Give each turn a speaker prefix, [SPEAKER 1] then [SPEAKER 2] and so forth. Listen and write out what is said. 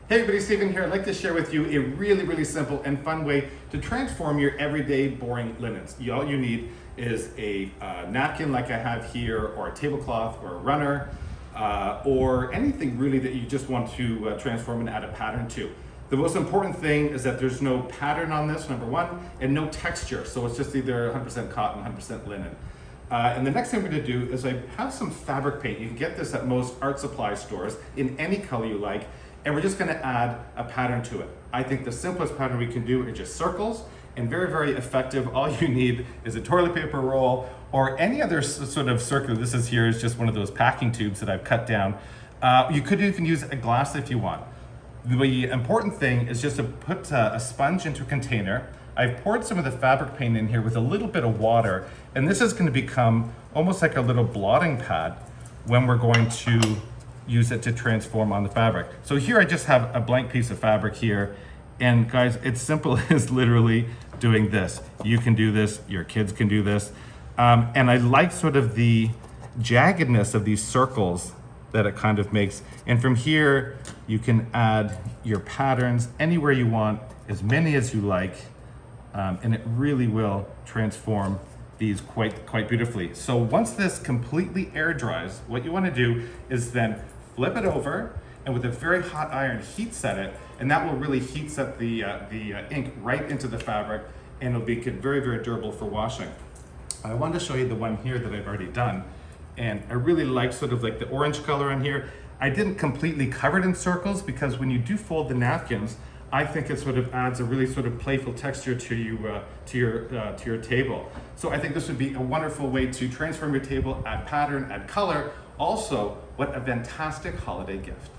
[SPEAKER 1] Hey everybody, Stephen here. I'd like to share with you a really simple and fun way to transform your everyday boring linens. All you need is a napkin like I have here, or a tablecloth, or a runner, or anything really that you just want to transform and add a pattern to. The most important thing is that there's no pattern on this, number one, and no texture. So it's just either 100% cotton, 100% linen. And the next thing we're going to do is I have some fabric paint. You can get this at most art supply stores in any color you like. And we're just going to add a pattern to it. I think the simplest pattern we can do is just circles, and very effective. All you need is a toilet paper roll or any other sort of circle. This is here is just one of those packing tubes that I've cut down. You could even use a glass if you want. The important thing is just to put a sponge into a container. I've poured some of the fabric paint in here with a little bit of water, and this is going to become almost like a little blotting pad when we're going to use it to transform on the fabric. So here I just have a blank piece of fabric here, and guys, it's simple as literally doing this. You can do this, your kids can do this, and I like sort of the jaggedness of these circles that it kind of makes. And from here, you can add your patterns anywhere you want, as many as you like, and it really will transform these quite beautifully. So once this completely air dries, what you want to do is then flip it over, and with a very hot iron, heat set it, and that will really heat set the ink right into the fabric, and it'll make it very durable for washing. I wanted to show you the one here that I've already done, and I really like sort of like the orange color on here. I didn't completely cover it in circles because when you do fold the napkins, I think it sort of adds a really sort of playful texture to your table. So I think this would be a wonderful way to transform your table, add pattern, add color. Also, what a fantastic holiday gift.